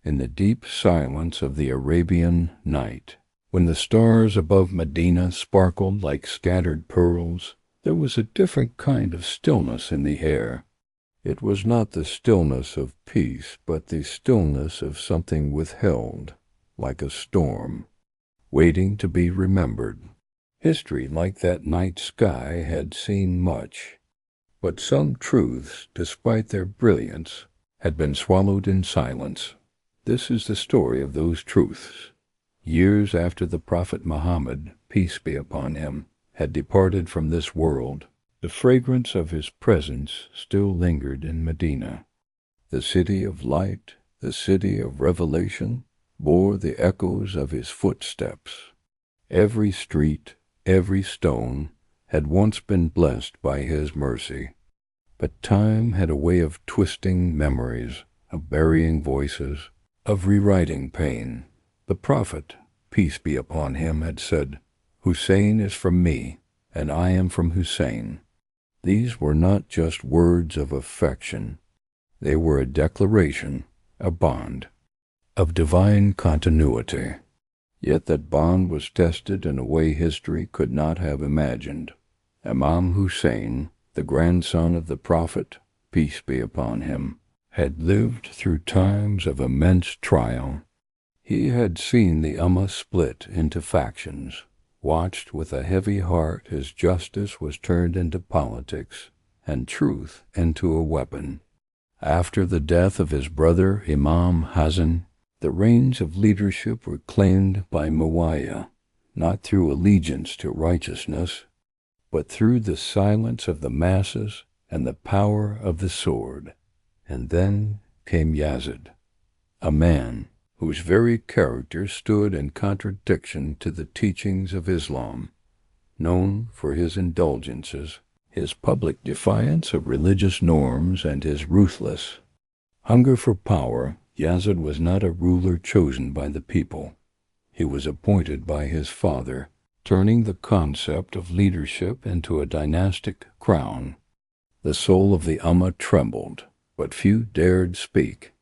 in the deep silence of the Arabian night, when the stars above Medina sparkled like scattered pearls, there was a different kind of stillness in the air. It was not the stillness of peace, but the stillness of something withheld, like a storm, waiting to be remembered. History, like that night sky, had seen much, but some truths, despite their brilliance, had been swallowed in silence. This is the story of those truths. Years after the Prophet Muhammad, peace be upon him, had departed from this world, the fragrance of his presence still lingered in Medina. The city of light, the city of revelation, bore the echoes of his footsteps. Every street, every stone, had once been blessed by his mercy. But time had a way of twisting memories, of burying voices, of rewriting pain. The Prophet, peace be upon him, had said, "Hussain is from me, and I am from Hussain." These were not just words of affection. They were a declaration, a bond, of divine continuity. Yet that bond was tested in a way history could not have imagined. Imam Hussain, the grandson of the Prophet, peace be upon him, had lived through times of immense trial. He had seen the Ummah split into factions, watched with a heavy heart as justice was turned into politics and truth into a weapon. After the death of his brother Imam Hussain, the reins of leadership were claimed by Muawiyah, not through allegiance to righteousness, but through the silence of the masses and the power of the sword. And then came Yazid, a man whose very character stood in contradiction to the teachings of Islam, known for his indulgences, his public defiance of religious norms, and his ruthless hunger for power. Yazid was not a ruler chosen by the people. He was appointed by his father, turning the concept of leadership into a dynastic crown. The soul of the Ummah trembled, but few dared speak.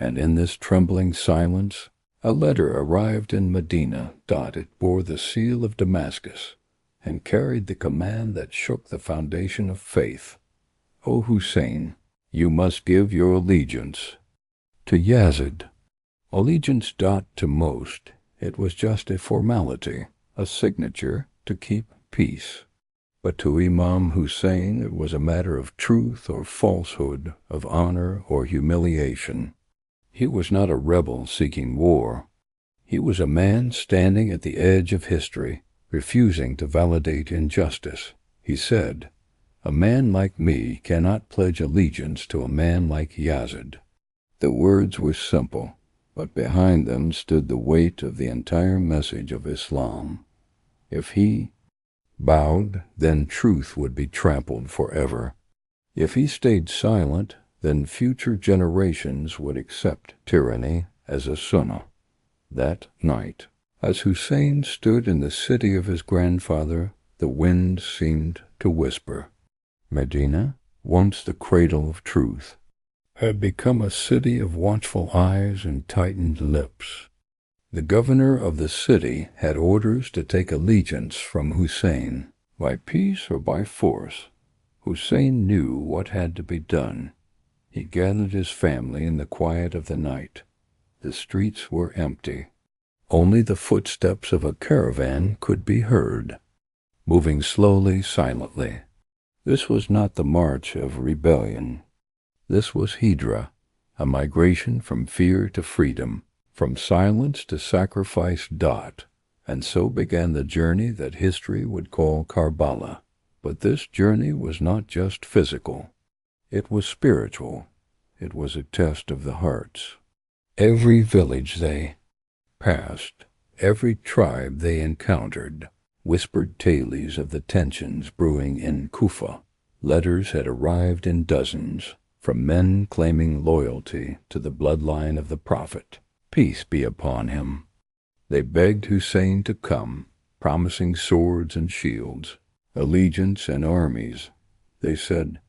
And in this trembling silence, a letter arrived in Medina. It bore the seal of Damascus, and carried the command that shook the foundation of faith. "O Hussein, you must give your allegiance to Yazid." Allegiance. To most, it was just a formality, a signature to keep peace. But to Imam Hussain it was a matter of truth or falsehood, of honor or humiliation. He was not a rebel seeking war. He was a man standing at the edge of history, refusing to validate injustice. He said, "A man like me cannot pledge allegiance to a man like Yazid." The words were simple, but behind them stood the weight of the entire message of Islam. If he bowed, then truth would be trampled forever. If he stayed silent, then future generations would accept tyranny as a sunnah. That night, as Hussein stood in the city of his grandfather, the wind seemed to whisper. Medina, once the cradle of truth, had become a city of watchful eyes and tightened lips. The governor of the city had orders to take allegiance from Hussein, by peace or by force. Hussein knew what had to be done. He gathered his family in the quiet of the night. The streets were empty. Only the footsteps of a caravan could be heard, moving slowly, silently. This was not the march of rebellion. This was Hijra, a migration from fear to freedom, from silence to sacrifice. And so began the journey that history would call Karbala. But this journey was not just physical. It was spiritual. It was a test of the hearts. Every village they passed, every tribe they encountered, whispered tales of the tensions brewing in Kufa. Letters had arrived in dozens, from men claiming loyalty to the bloodline of the Prophet, peace be upon him. They begged Hussein to come, promising swords and shields, allegiance and armies. They said,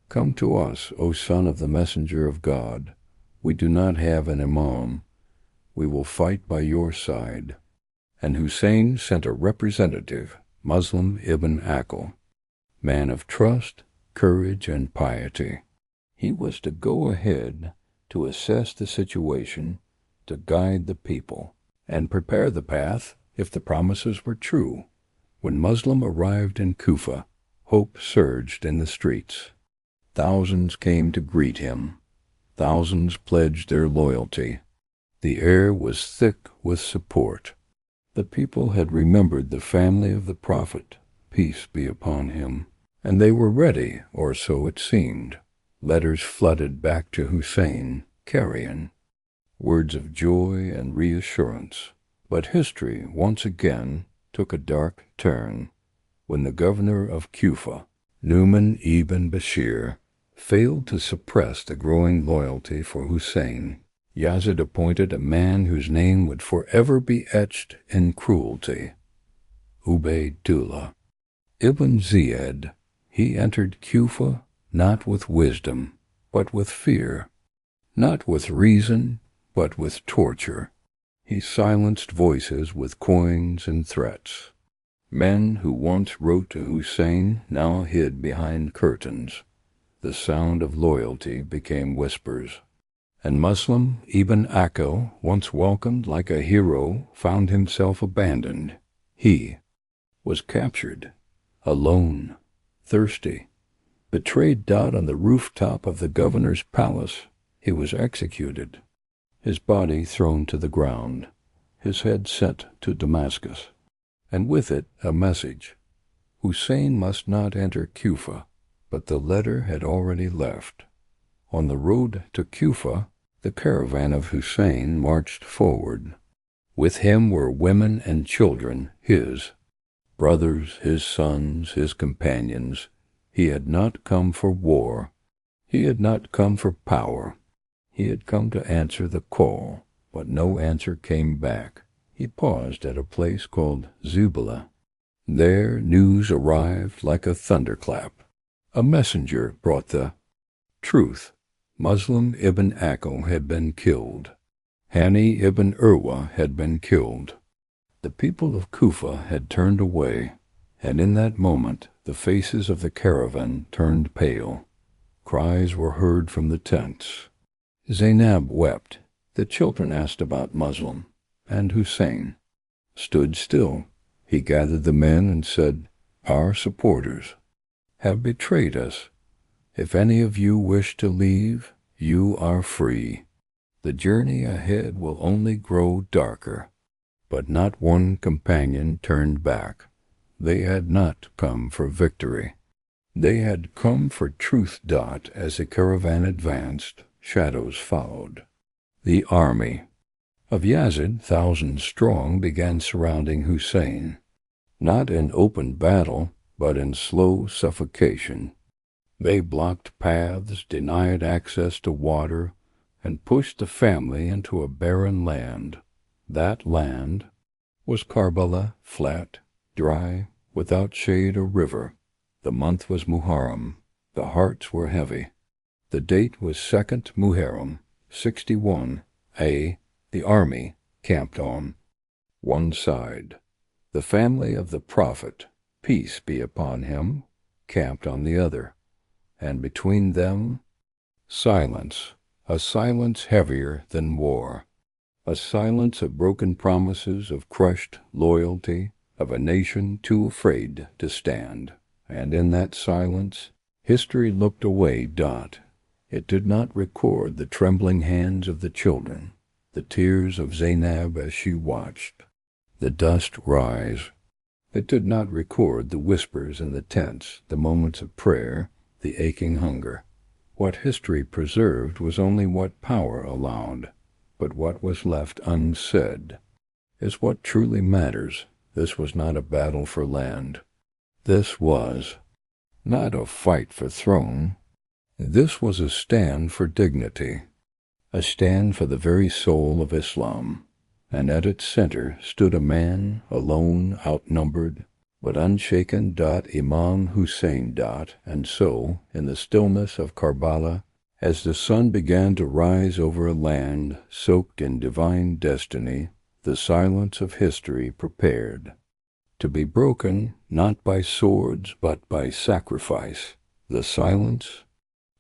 "Come to us, O son of the messenger of God. We do not have an Imam. We will fight by your side. And Hussain sent a representative, Muslim ibn Aqil, man of trust, courage, and piety. He was to go ahead to assess the situation, to guide the people, and prepare the path if the promises were true. When Muslim arrived in Kufa, hope surged in the streets. Thousands came to greet him. Thousands pledged their loyalty. The air was thick with support. The people had remembered the family of the Prophet, peace be upon him, and they were ready, or so it seemed. Letters flooded back to Hussain, carrying words of joy and reassurance. But history once again took a dark turn when the governor of Kufa, Nu'man ibn Bashir, failed to suppress the growing loyalty for Hussain. Yazid appointed a man whose name would forever be etched in cruelty, Ubaydullah ibn Ziyad. He entered Kufa not with wisdom, but with fear, not with reason, but with torture. He silenced voices with coins and threats. Men who once wrote to Hussain now hid behind curtains. The sound of loyalty became whispers. And Muslim ibn Aqil, once welcomed like a hero, found himself abandoned. He was captured, alone, thirsty, betrayed on the rooftop of the governor's palace. He was executed, his body thrown to the ground, his head sent to Damascus, and with it a message. Hussain must not enter Kufa, but the letter had already left. On the road to Kufa, the caravan of Hussain marched forward. With him were women and children, his brothers, his sons, his companions. He had not come for war. He had not come for power. He had come to answer the call, but no answer came back. He paused at a place called Zubala. There news arrived like a thunderclap. A messenger brought the truth. Muslim ibn Aqil had been killed. Hani ibn Urwa had been killed. The people of Kufa had turned away, and in that moment the faces of the caravan turned pale. Cries were heard from the tents. Zainab wept. The children asked about Muslim, and Hussain stood still. He gathered the men and said, "Our supporters have betrayed us. If any of you wish to leave, you are free. The journey ahead will only grow darker." But not one companion turned back. They had not come for victory. They had come for truth. As the caravan advanced, shadows followed. The army of Yazid, thousands strong, began surrounding Hussain, not in open battle, but in slow suffocation. They blocked paths, denied access to water, and pushed the family into a barren land. That land was Karbala, flat, dry, without shade or river. The month was Muharram. The hearts were heavy. The date was 2nd Muharram, 61 A. The army camped on one side. The family of the Prophet, peace be upon him, camped on the other. And between them, silence, a silence heavier than war, a silence of broken promises, of crushed loyalty, of a nation too afraid to stand. And in that silence, history looked away. It did not record the trembling hands of the children, the tears of Zainab as she watched the dust rise. It did not record the whispers in the tents, the moments of prayer, the aching hunger. What history preserved was only what power allowed, but what was left unsaid is what truly matters. This was not a battle for land. This was not a fight for throne. This was a stand for dignity, a stand for the very soul of Islam, and at its center stood a man, alone, outnumbered, but unshaken. Imam Hussain. And so, in the stillness of Karbala, As the sun began to rise over a land soaked in divine destiny, the silence of history prepared to be broken not by swords but by sacrifice. The silence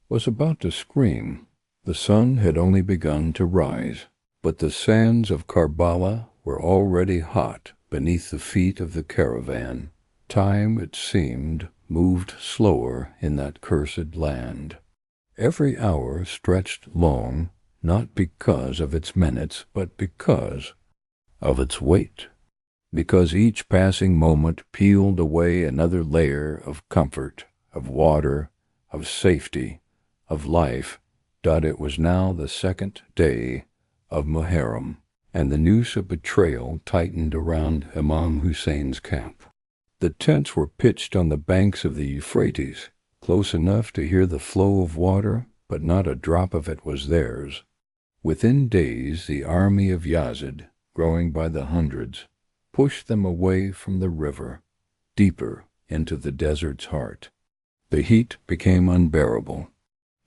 was about to scream. The sun had only begun to rise, but the sands of Karbala were already hot beneath the feet of the caravan. Time, it seemed, moved slower in that cursed land. Every hour stretched long, not because of its minutes, but because of its weight. Because each passing moment peeled away another layer of comfort, of water, of safety, of life. It was now the second day of Muharram, and the noose of betrayal tightened around Imam Hussein's camp. The tents were pitched on the banks of the Euphrates, close enough to hear the flow of water, but not a drop of it was theirs. Within days the army of Yazid, growing by the hundreds, pushed them away from the river, deeper into the desert's heart. The heat became unbearable.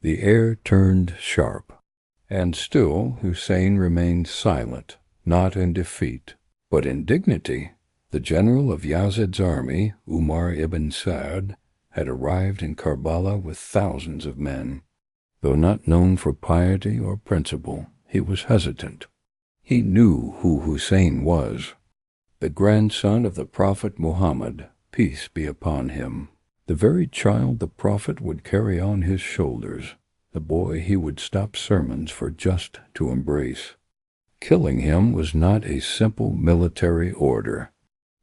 The air turned sharp. And still Hussein remained silent, not in defeat, but in dignity. The general of Yazid's army, Umar ibn Sa'd, had arrived in Karbala with thousands of men. Though not known for piety or principle, he was hesitant. He knew who Hussein was, the grandson of the Prophet Muhammad, peace be upon him, the very child the Prophet would carry on his shoulders, the boy he would stop sermons for just to embrace. Killing him was not a simple military order.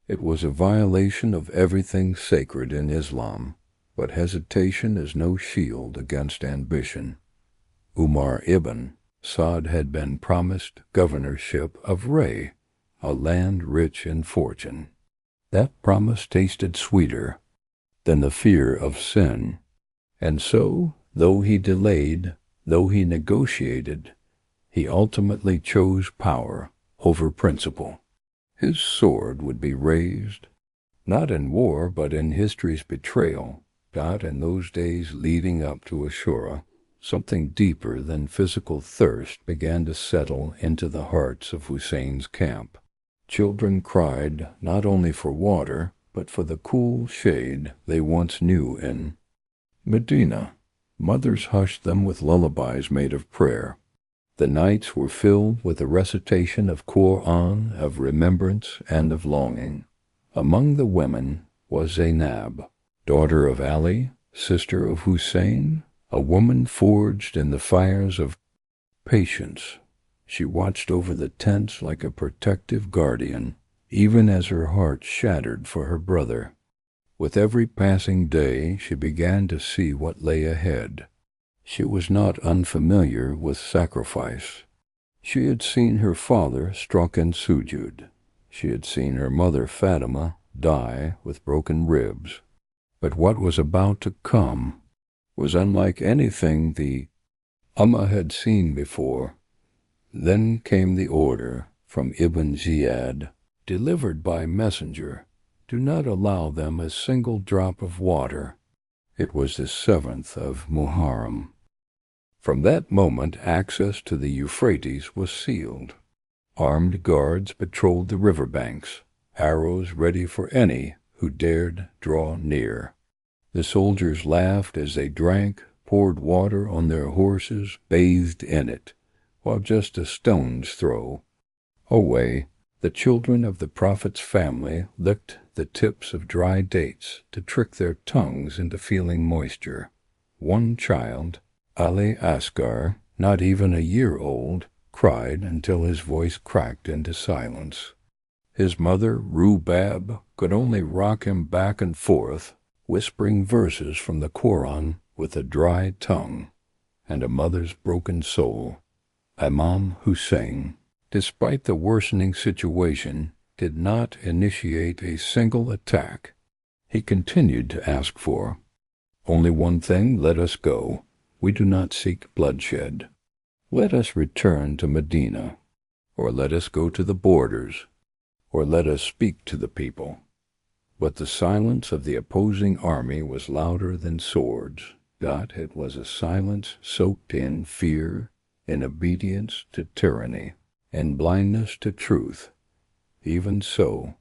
It was a violation of everything sacred in Islam, but hesitation is no shield against ambition. Umar ibn Sa'd had been promised governorship of Ray, a land rich in fortune. That promise tasted sweeter than the fear of sin, and so, though he delayed, though he negotiated, he ultimately chose power over principle. His sword would be raised, not in war but in history's betrayal. In those days leading up to Ashura, something deeper than physical thirst began to settle into the hearts of Hussein's camp. Children cried not only for water, but for the cool shade they once knew in Medina. Mothers hushed them with lullabies made of prayer. The nights were filled with the recitation of Qur'an, of remembrance, and of longing. Among the women was Zainab, daughter of Ali, sister of Hussein, a woman forged in the fires of patience. She watched over the tents like a protective guardian, even as her heart shattered for her brother. With every passing day she began to see what lay ahead. She was not unfamiliar with sacrifice. She had seen her father struck in sujud. She had seen her mother Fatima die with broken ribs. But what was about to come was unlike anything the Ummah had seen before. Then came the order from Ibn Ziyad, delivered by messenger, do not allow them a single drop of water. It was the 7th of Muharram. From that moment access to the Euphrates was sealed. Armed guards patrolled the riverbanks, arrows ready for any who dared draw near. The soldiers laughed as they drank, poured water on their horses, bathed in it, while just a stone's throw away, the children of the Prophet's family licked the tips of dry dates to trick their tongues into feeling moisture. One child, Ali Asghar, not even a year old, cried until his voice cracked into silence. His mother, Rubab, could only rock him back and forth, whispering verses from the Quran with a dry tongue and a mother's broken soul. Imam Hussain, despite the worsening situation, did not initiate a single attack. He continued to ask for, "Only one thing, let us go. We do not seek bloodshed. Let us return to Medina, or let us go to the borders, or let us speak to the people." But the silence of the opposing army was louder than swords. It was a silence soaked in fear, in obedience to tyranny, and blindness to truth. Even so,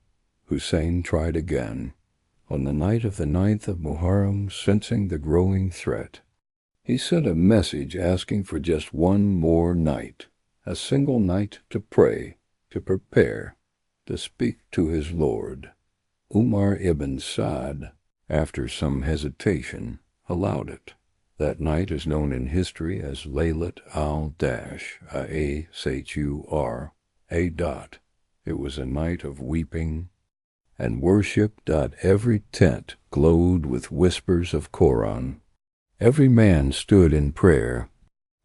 Hussain tried again. On the night of the 9th of Muharram, sensing the growing threat, he sent a message asking for just one more night, a single night to pray, to prepare, to speak to his Lord. Umar ibn Sa'd, after some hesitation, allowed it. That night is known in history as Laylat al-Ashur. It was a night of weeping and worship. Every tent glowed with whispers of Quran. Every man stood in prayer.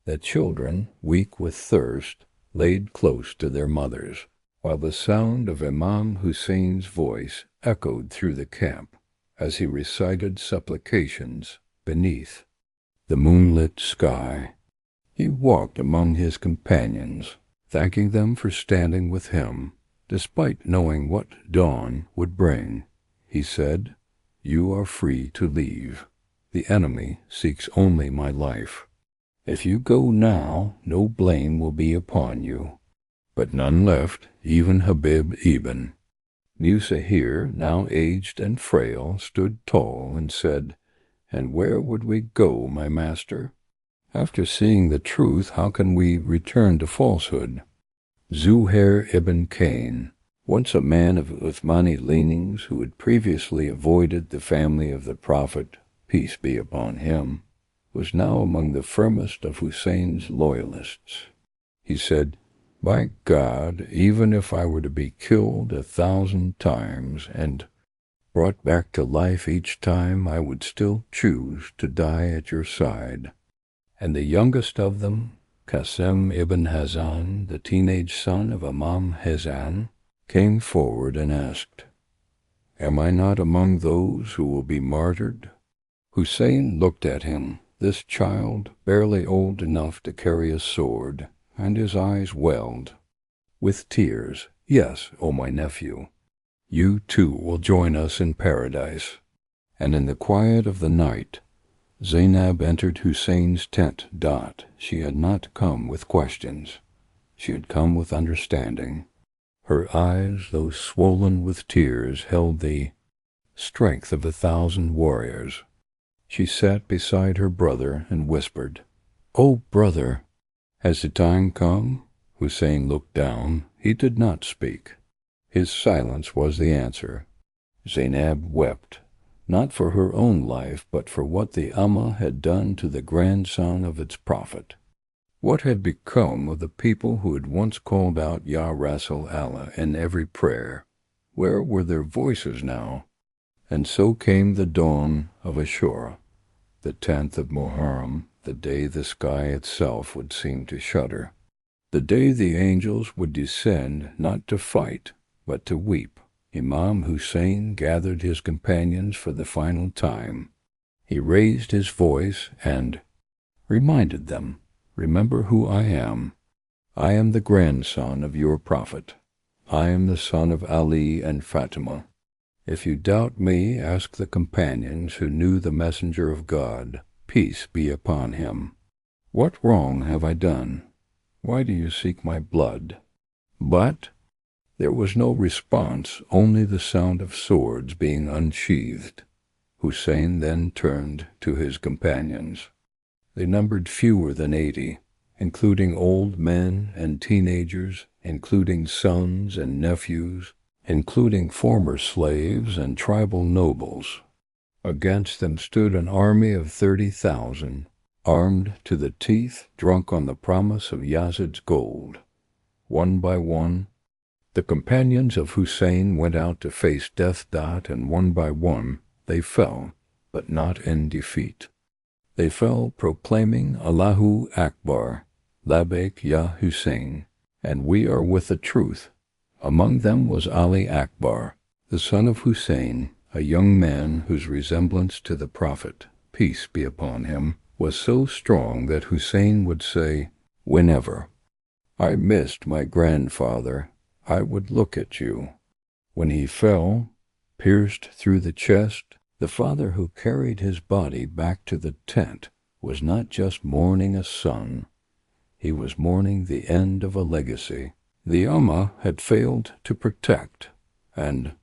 The children, weak with thirst, laid close to their mothers, while the sound of Imam Hussein's voice echoed through the camp as he recited supplications beneath the moonlit sky. He walked among his companions, thanking them for standing with him, despite knowing what dawn would bring. He said, "You are free to leave. The enemy seeks only my life. If you go now, no blame will be upon you." But none left, even Habib ibn Musahir, now aged and frail, stood tall and said, "And where would we go, my master? After seeing the truth, how can we return to falsehood?" Zuhair ibn Cain, once a man of Uthmani leanings who had previously avoided the family of the Prophet, peace be upon him, was now among the firmest of Hussein's loyalists. He said, "By God, even if I were to be killed 1,000 times and brought back to life each time, I would still choose to die at your side." And the youngest of them, Qasim ibn Hazan, the teenage son of Imam Hazan, came forward and asked, "Am I not among those who will be martyred?" Hussain looked at him, this child barely old enough to carry a sword, and his eyes welled with tears. "Yes, O my nephew, you too will join us in paradise." And in the quiet of the night, Zainab entered Hussein's tent. She had not come with questions. She had come with understanding. Her eyes, though swollen with tears, held the strength of 1,000 warriors. She sat beside her brother and whispered, "O brother, has the time come?" Hussain looked down. He did not speak. His silence was the answer. Zainab wept, not for her own life, but for what the Ummah had done to the grandson of its prophet. What had become of the people who had once called out Ya Rasul Allah in every prayer? Where were their voices now? And so came the dawn of Ashura, the 10th of Muharram, the day the sky itself would seem to shudder, the day the angels would descend not to fight, but to weep. Imam Hussain gathered his companions for the final time. He raised his voice and reminded them, "Remember who I am. I am the grandson of your prophet. I am the son of Ali and Fatima. If you doubt me, ask the companions who knew the messenger of God, peace be upon him. What wrong have I done? Why do you seek my blood?" But there was no response, only the sound of swords being unsheathed. Hussain then turned to his companions. They numbered fewer than 80, including old men and teenagers, including sons and nephews, including former slaves and tribal nobles. Against them stood an army of 30,000, armed to the teeth, drunk on the promise of Yazid's gold. One by one, the companions of Hussain went out to face death. And one by one, they fell, but not in defeat. They fell proclaiming Allahu Akbar, Labbaik Ya Hussain, and we are with the truth. Among them was Ali Akbar, the son of Hussain, a young man whose resemblance to the Prophet, peace be upon him, was so strong that Hussain would say, "Whenever I missed my grandfather, I would look at you." When he fell, pierced through the chest, The father who carried his body back to the tent was not just mourning a son. He was mourning the end of a legacy. The Ummah had failed to protect, and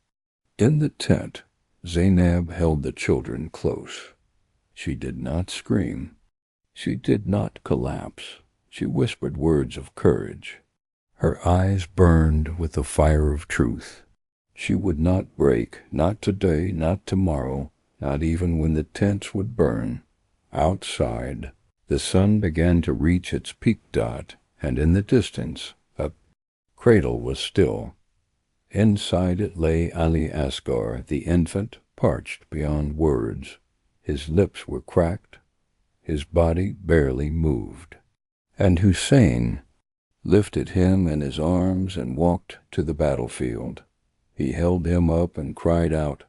in the tent, Zainab held the children close. She did not scream. She did not collapse. She whispered words of courage. Her eyes burned with the fire of truth. She would not break, not today, not tomorrow, not even when the tents would burn. Outside, the sun began to reach its peak dot, and in the distance, a cradle was still. Inside it lay Ali Asghar, the infant, parched beyond words. His lips were cracked. His body barely moved. And Hussain lifted him in his arms and walked to the battlefield. He held him up and cried out,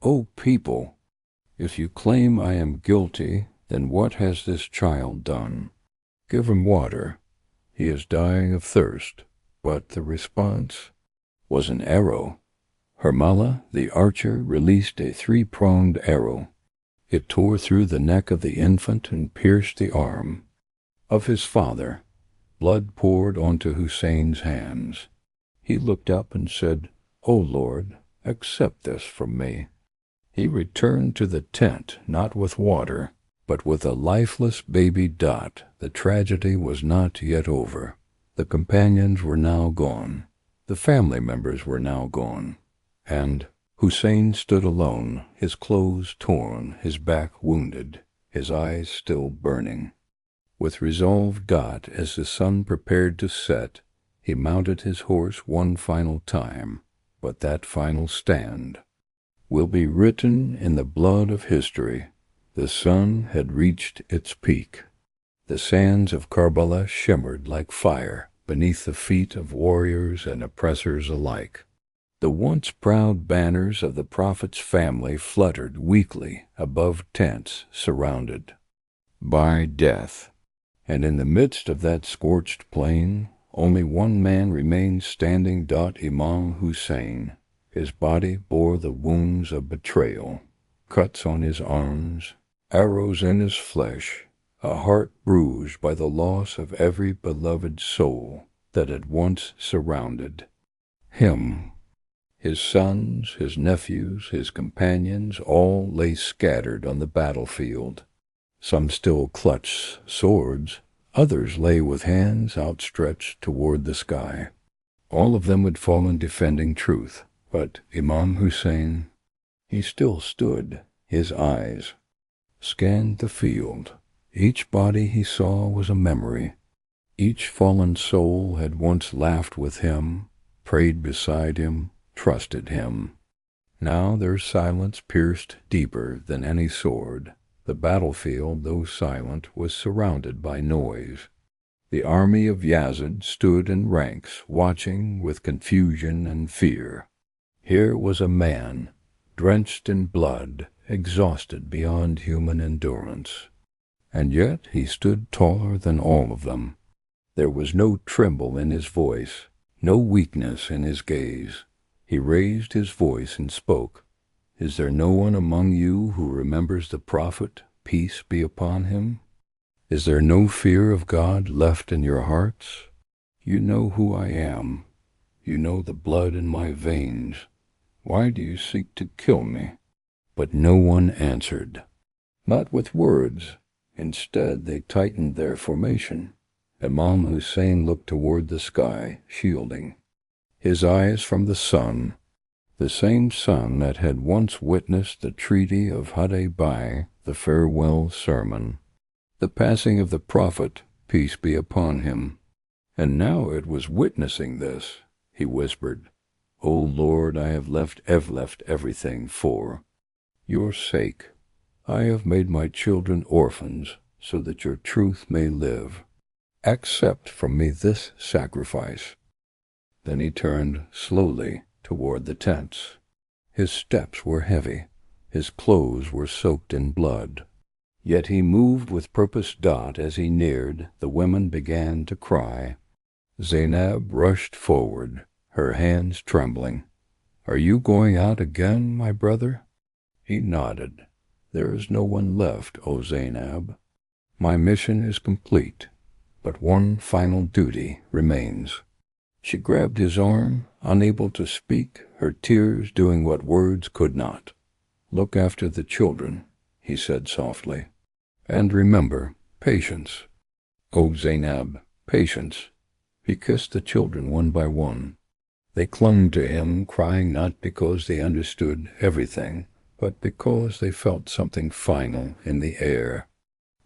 "O people, if you claim I am guilty, then what has this child done? Give him water. He is dying of thirst." But the response was an arrow. Karbala, the archer, released a three-pronged arrow. It tore through the neck of the infant and pierced the arm of his father. Blood poured onto Hussein's hands. He looked up and said, "O Lord, accept this from me." He returned to the tent, not with water, but with a lifeless baby Dot. The tragedy was not yet over. The companions were now gone. The family members were now gone. And Hussain stood alone, his clothes torn, his back wounded, his eyes still burning. With resolve got as the sun prepared to set, he mounted his horse one final time, but that final stand will be written in the blood of history. The sun had reached its peak. The sands of Karbala shimmered like fire beneath the feet of warriors and oppressors alike. The once proud banners of the Prophet's family fluttered weakly above tents surrounded by death. And in the midst of that scorched plain, only one man remained standing, Imam Hussain. His body bore the wounds of betrayal, cuts on his arms, arrows in his flesh, a heart bruised by the loss of every beloved soul that had once surrounded him. His sons, his nephews, his companions, all lay scattered on the battlefield. Some still clutched swords, others lay with hands outstretched toward the sky. All of them had fallen defending truth, but Imam Hussain, he still stood. His eyes scanned the field. Each body he saw was a memory. Each fallen soul had once laughed with him, prayed beside him, trusted him. Now their silence pierced deeper than any sword. The battlefield, though silent, was surrounded by noise. The army of Yazid stood in ranks, watching with confusion and fear. Here was a man, drenched in blood, exhausted beyond human endurance. And yet he stood taller than all of them. There was no tremble in his voice, no weakness in his gaze. He raised his voice and spoke. "Is there no one among you who remembers the Prophet, peace be upon him? Is there no fear of God left in your hearts? You know who I am. You know the blood in my veins. Why do you seek to kill me?" But no one answered. Not with words. Instead, they tightened their formation. Imam Hussain looked toward the sky, shielding his eyes from the sun, the same sun that had once witnessed the treaty of Ahl-e-Bait, the farewell sermon, the passing of the Prophet, peace be upon him. And now it was witnessing this. He whispered, "O Lord, I have left everything for your sake. I have made my children orphans so that your truth may live. Accept from me this sacrifice." Then he turned slowly toward the tents. His steps were heavy. His clothes were soaked in blood. Yet he moved with purpose. As he neared, the women began to cry. Zainab rushed forward, her hands trembling. "Are you going out again, my brother?" He nodded. There is no one left, O Zainab. My mission is complete, but one final duty remains. She grabbed his arm, unable to speak, her tears doing what words could not. Look after the children, he said softly. And remember, patience. O Zainab, patience. He kissed the children one by one. They clung to him, crying not because they understood everything, but because they felt something final in the air.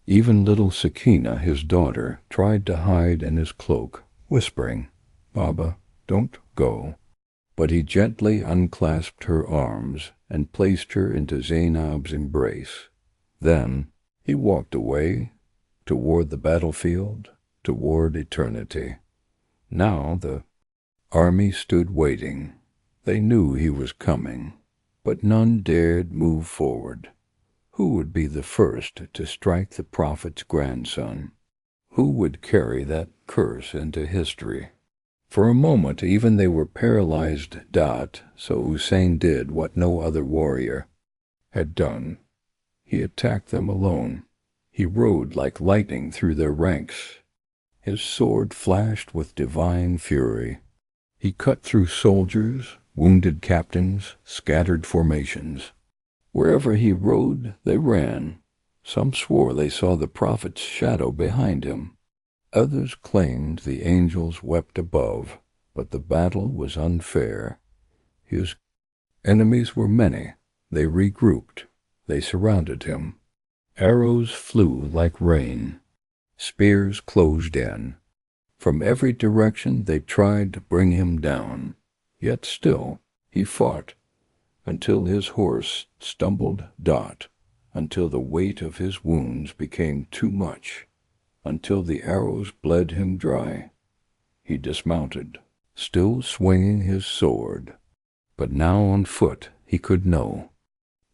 Even little Sakina, his daughter, tried to hide in his cloak, whispering, Baba, don't go. But he gently unclasped her arms and placed her into Zainab's embrace. Then he walked away, toward the battlefield, toward eternity. Now the army stood waiting. They knew he was coming, but none dared move forward. Who would be the first to strike the Prophet's grandson? Who would carry that curse into history? For a moment even they were paralyzed. So Hussain did what no other warrior had done. He attacked them alone. He rode like lightning through their ranks. His sword flashed with divine fury. He cut through soldiers, wounded captains, scattered formations. Wherever he rode, they ran. Some swore they saw the Prophet's shadow behind him. Others claimed the angels wept above, but the battle was unfair. His enemies were many. They regrouped. They surrounded him. Arrows flew like rain. Spears closed in. From every direction they tried to bring him down. Yet still he fought, until his horse stumbled, until the weight of his wounds became too much, until the arrows bled him dry. He dismounted, still swinging his sword, but now on foot he could no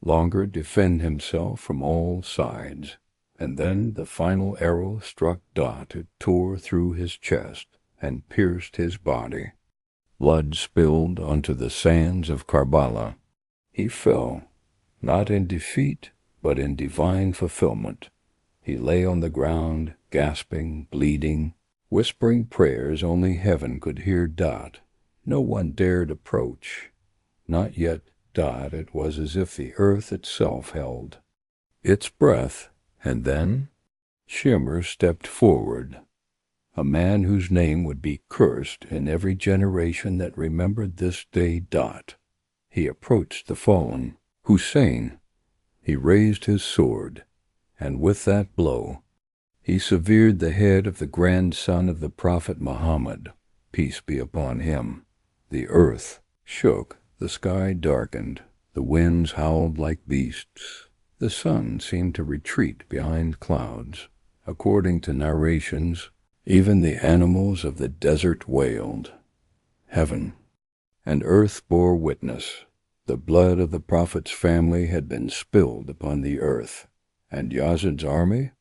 longer defend himself from all sides. And then the final arrow struck It tore through his chest and pierced his body. Blood spilled onto the sands of Karbala. He fell, not in defeat, but in divine fulfillment. He lay on the ground, gasping, bleeding, whispering prayers only heaven could hear. No one dared approach. Not yet. It was as if the earth itself held its breath. And then Shimmer stepped forward, a man whose name would be cursed in every generation that remembered this day. He approached the fallen, Hussain. He raised his sword, and with that blow he severed the head of the grandson of the Prophet Muhammad, peace be upon him. The earth shook, the sky darkened, the winds howled like beasts. The sun seemed to retreat behind clouds. According to narrations, even the animals of the desert wailed. Heaven and earth bore witness. The blood of the Prophet's family had been spilled upon the earth. And Yazid's army?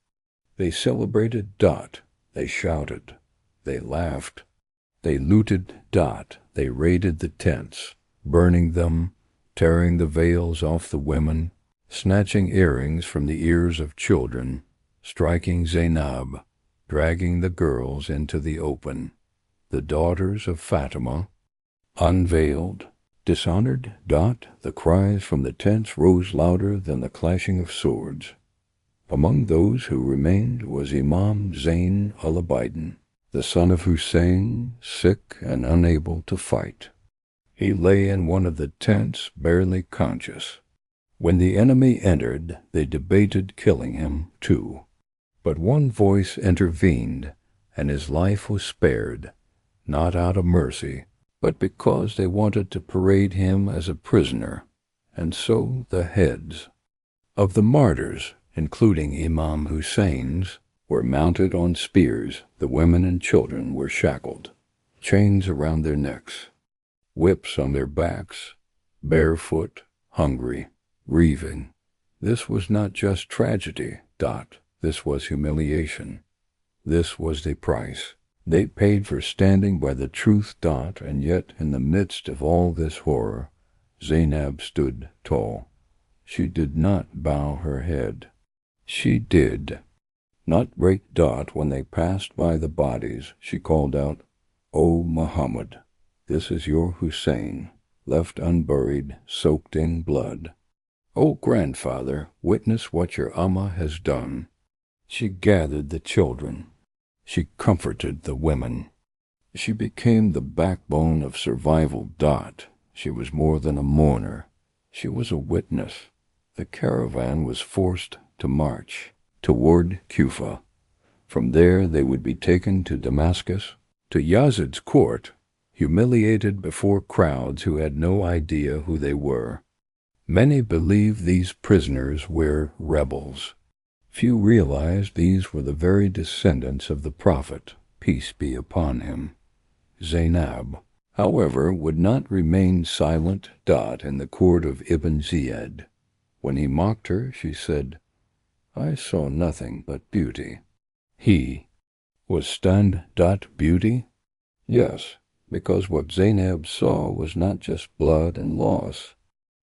They celebrated. They shouted. They laughed. They looted. They raided the tents, burning them, tearing the veils off the women, snatching earrings from the ears of children, striking Zainab, dragging the girls into the open. The daughters of Fatima, unveiled, dishonored. The cries from the tents rose louder than the clashing of swords. Among those who remained was Imam Zain al-Abidin, the son of Hussain, sick and unable to fight. He lay in one of the tents, barely conscious. When the enemy entered, they debated killing him, too. But one voice intervened, and his life was spared, not out of mercy, but because they wanted to parade him as a prisoner. And so the heads of the martyrs, including Imam Hussein's, were mounted on spears. The women and children were shackled, chains around their necks, whips on their backs, barefoot, hungry, grieving. This was not just tragedy. This was humiliation. This was the price they paid for standing by the truth. And yet, in the midst of all this horror, Zainab stood tall. She did not bow her head. She did not break Dot when they passed by the bodies. She called out, "O Muhammad, this is your Hussain, left unburied, soaked in blood. O grandfather, witness what your Amma has done." She gathered the children. She comforted the women. She became the backbone of survival. Dot. She was more than a mourner. She was a witness. The caravan was forced to march toward Kufa. From there they would be taken to Damascus, to Yazid's court, humiliated before crowds who had no idea who they were. Many believed these prisoners were rebels. Few realized these were the very descendants of the Prophet, peace be upon him. Zainab, however, would not remain silent. Dot in the court of Ibn Ziyad. When he mocked her, she said, "I saw nothing but beauty." He was stunned. Beauty? Yes, because what Zainab saw was not just blood and loss.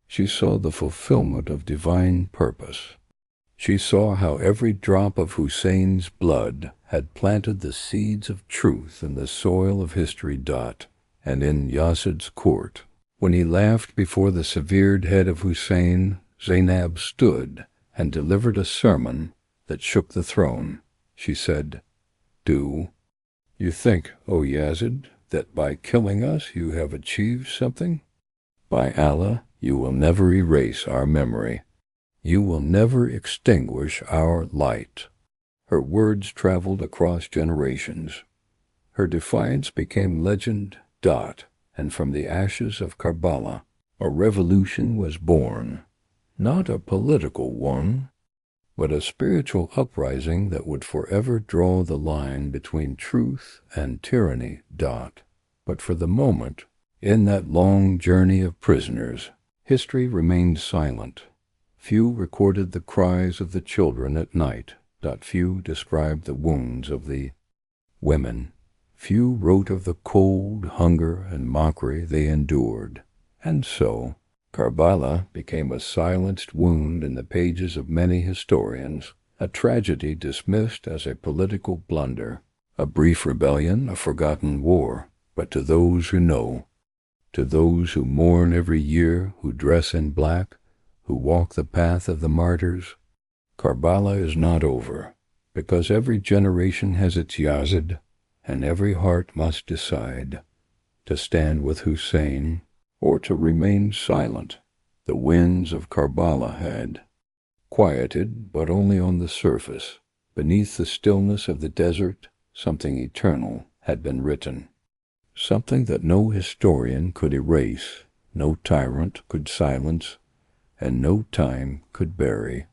She saw the fulfillment of divine purpose. She saw how every drop of Hussein's blood had planted the seeds of truth in the soil of history. And in Yazid's court, when he laughed before the severed head of Hussein, Zainab stood and delivered a sermon that shook the throne. She said, "Do you think, O Yazid, that by killing us you have achieved something? By Allah, you will never erase our memory. You will never extinguish our light." Her words traveled across generations. Her defiance became legend. And from the ashes of Karbala, a revolution was born. Not a political one, but a spiritual uprising that would forever draw the line between truth and tyranny. But for the moment, in that long journey of prisoners, history remained silent. Few recorded the cries of the children at night. Few described the wounds of the women. Few wrote of the cold, hunger, and mockery they endured. And so, Karbala became a silenced wound in the pages of many historians, a tragedy dismissed as a political blunder, a brief rebellion, a forgotten war. But to those who know, to those who mourn every year, who dress in black, who walk the path of the martyrs, Karbala is not over, because every generation has its Yazid, and every heart must decide to stand with Hussein or to remain silent. The winds of Karbala had quieted, but only on the surface. Beneath the stillness of the desert, something eternal had been written, something that no historian could erase, no tyrant could silence, and no time could bury.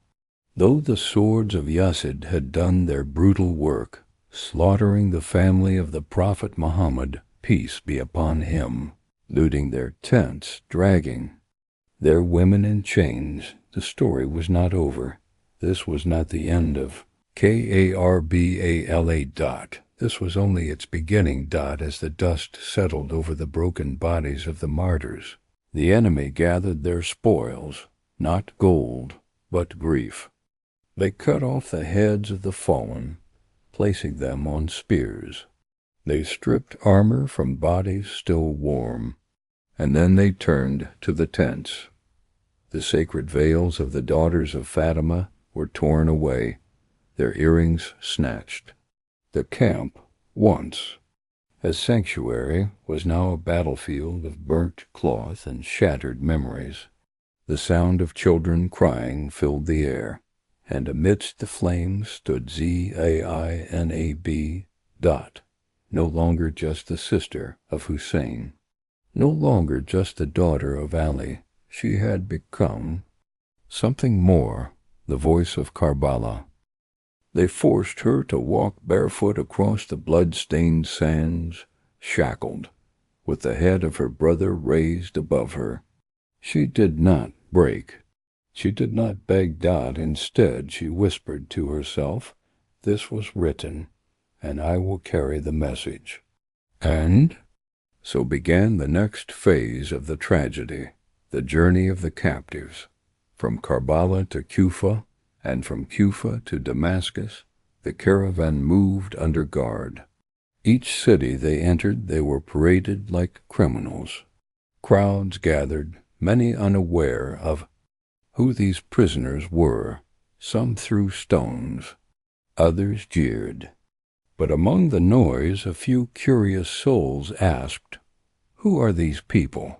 Though the swords of Yazid had done their brutal work, slaughtering the family of the Prophet Muhammad, peace be upon him, looting their tents, dragging their women in chains, the story was not over. This was not the end of Karbala. This was only its beginning. As the dust settled over the broken bodies of the martyrs, the enemy gathered their spoils, not gold, but grief. They cut off the heads of the fallen, placing them on spears. They stripped armor from bodies still warm, and then they turned to the tents. The sacred veils of the daughters of Fatima were torn away, their earrings snatched. The camp, once a sanctuary, was now a battlefield of burnt cloth and shattered memories. The sound of children crying filled the air, and amidst the flames stood Zainab, no longer just the sister of Hussein, no longer just the daughter of Ali. She had become something more, the voice of Karbala. They forced her to walk barefoot across the blood-stained sands, shackled, with the head of her brother raised above her. She did not break. She did not beg. Instead, she whispered to herself, "This was written, and I will carry the message." And so began the next phase of the tragedy, the journey of the captives. From Karbala to Kufa, and from Kufa to Damascus, the caravan moved under guard. Each city they entered, they were paraded like criminals. Crowds gathered, many unaware of who these prisoners were. Some threw stones, others jeered. But among the noise, a few curious souls asked, "Who are these people?"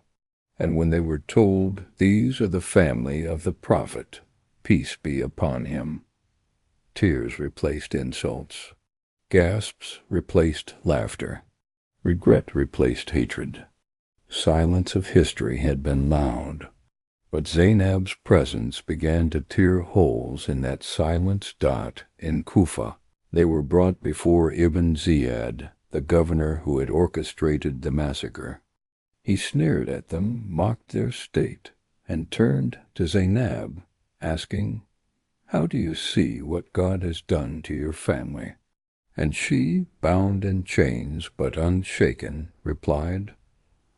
And when they were told, "These are the family of the Prophet, peace be upon him," tears replaced insults. Gasps replaced laughter. Regret replaced hatred. Silence of history had been loud, but Zainab's presence began to tear holes in that silence. In Kufa, they were brought before Ibn Ziyad, the governor who had orchestrated the massacre. He sneered at them, mocked their state, and turned to Zainab, asking, "How do you see what God has done to your family?" And she, bound in chains but unshaken, replied,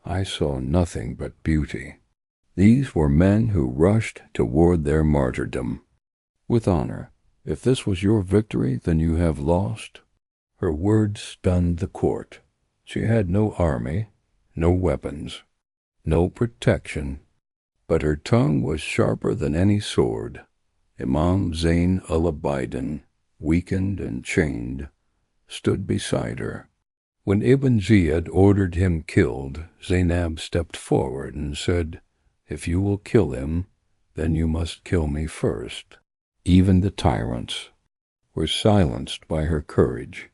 "I saw nothing but beauty." These were men who rushed toward their martyrdom. With honor, "If this was your victory, then you have lost." Her words stunned the court. She had no army, no weapons, no protection, but her tongue was sharper than any sword. Imam Zain al-Abidin, weakened and chained, stood beside her. When Ibn Ziyad ordered him killed, Zainab stepped forward and said, "If you will kill him, then you must kill me first." Even the tyrants were silenced by her courage,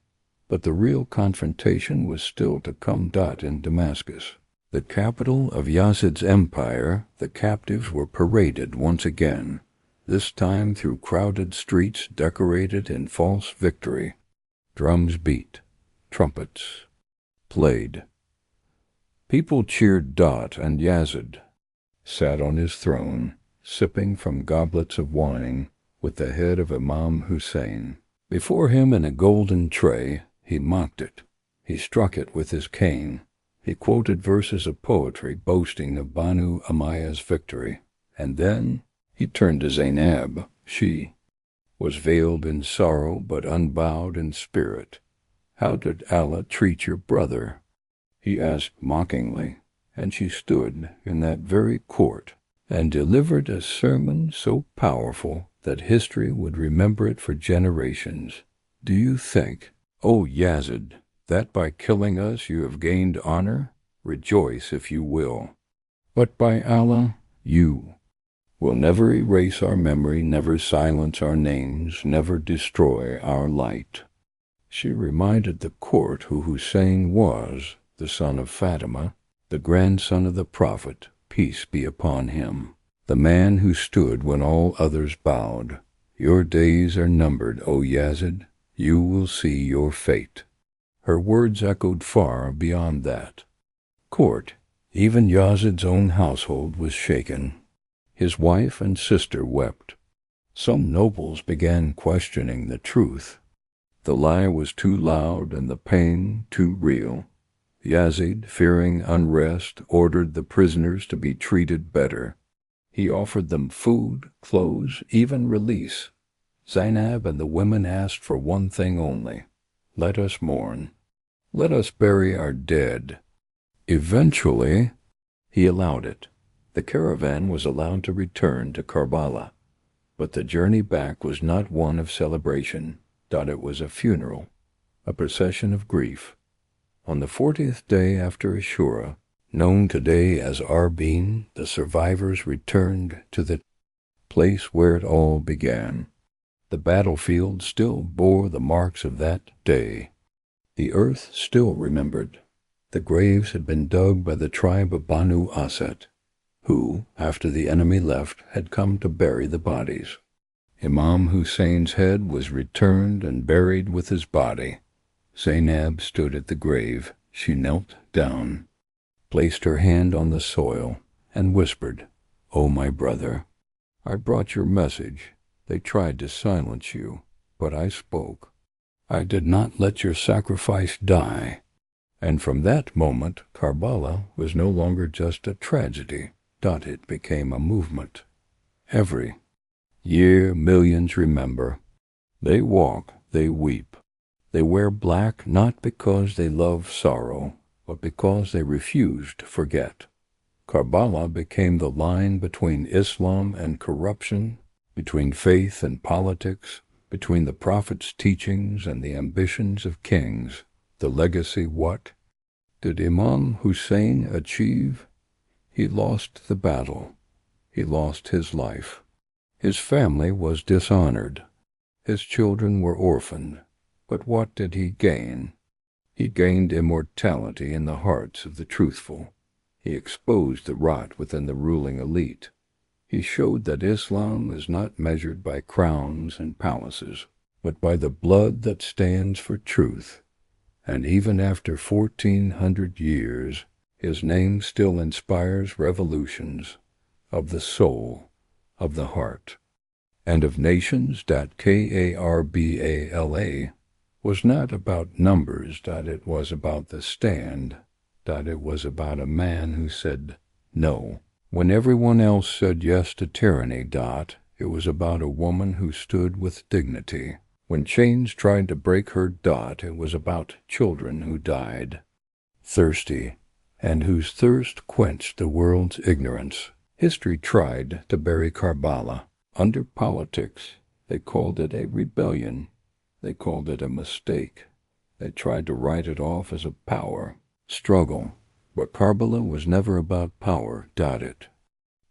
but the real confrontation was still to come. In Damascus, the capital of Yazid's empire, the captives were paraded once again, this time through crowded streets decorated in false victory. Drums beat, trumpets played. People cheered. And Yazid sat on his throne, sipping from goblets of wine, with the head of Imam Hussain before him in a golden tray. He mocked it. He struck it with his cane. He quoted verses of poetry boasting of Banu Umayyah's victory. And then he turned to Zainab. She was veiled in sorrow but unbowed in spirit. "How did Allah treat your brother?" he asked mockingly, and she stood in that very court and delivered a sermon so powerful that history would remember it for generations. "Do you think, O Yazid, that by killing us you have gained honor? Rejoice if you will. But by Allah, you will never erase our memory, never silence our names, never destroy our light." She reminded the court who Hussain was, the son of Fatima, the grandson of the Prophet, peace be upon him, the man who stood when all others bowed. "Your days are numbered, O Yazid. You will see your fate." Her words echoed far beyond that court. Even Yazid's own household was shaken. His wife and sister wept. Some nobles began questioning the truth. The lie was too loud and the pain too real. Yazid, fearing unrest, ordered the prisoners to be treated better. He offered them food, clothes, even release. Zainab and the women asked for one thing only: "Let us mourn. Let us bury our dead." Eventually, he allowed it. The caravan was allowed to return to Karbala, but the journey back was not one of celebration. It was a funeral, a procession of grief. On the 40th day after Ashura, known today as Arbeen, the survivors returned to the place where it all began. The battlefield still bore the marks of that day. The earth still remembered. The graves had been dug by the tribe of Banu Asad, who, after the enemy left, had come to bury the bodies. Imam Hussein's head was returned and buried with his body. Zainab stood at the grave. She knelt down, placed her hand on the soil, and whispered, "O my brother, I brought your message. They tried to silence you, but I spoke. I did not let your sacrifice die." And from that moment, Karbala was no longer just a tragedy. It became a movement. Every year millions remember. They walk, they weep. They wear black not because they love sorrow, but because they refuse to forget. Karbala became the line between Islam and corruption, between faith and politics, between the Prophet's teachings and the ambitions of kings. The legacy what? Did Imam Hussain achieve? He lost the battle. He lost his life. His family was dishonored. His children were orphaned. But what did he gain? He gained immortality in the hearts of the truthful. He exposed the rot within the ruling elite. He showed that Islam is not measured by crowns and palaces, but by the blood that stands for truth. And even after 1400 years, his name still inspires revolutions of the soul, of the heart, and of nations. Karbala was not about numbers, it was about the stand, it was about a man who said no. When everyone else said yes to tyranny, it was about a woman who stood with dignity. When chains tried to break her, it was about children who died, thirsty, and whose thirst quenched the world's ignorance. History tried to bury Karbala under politics. They called it a rebellion. They called it a mistake. They tried to write it off as a power struggle. But Karbala was never about power, it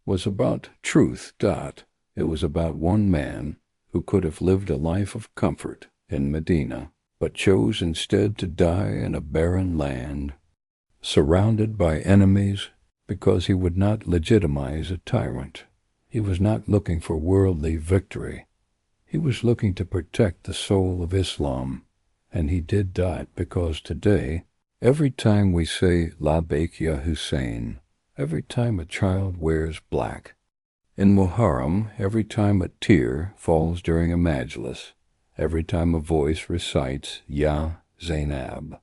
was about truth, It was about one man who could have lived a life of comfort in Medina, but chose instead to die in a barren land, surrounded by enemies, because he would not legitimize a tyrant. He was not looking for worldly victory. He was looking to protect the soul of Islam, and he did that because today, every time we say Labbaik Ya Hussain, every time a child wears black, in Muharram, every time a tear falls during a majlis, every time a voice recites Ya Zainab,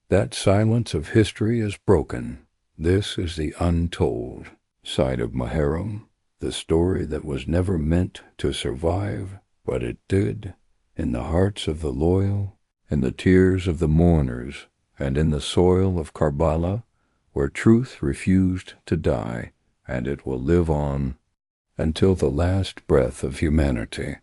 that silence of history is broken. This is the untold side of Muharram, the story that was never meant to survive, but it did, in the hearts of the loyal, in the tears of the mourners, and in the soil of Karbala, where truth refused to die, and it will live on until the last breath of humanity.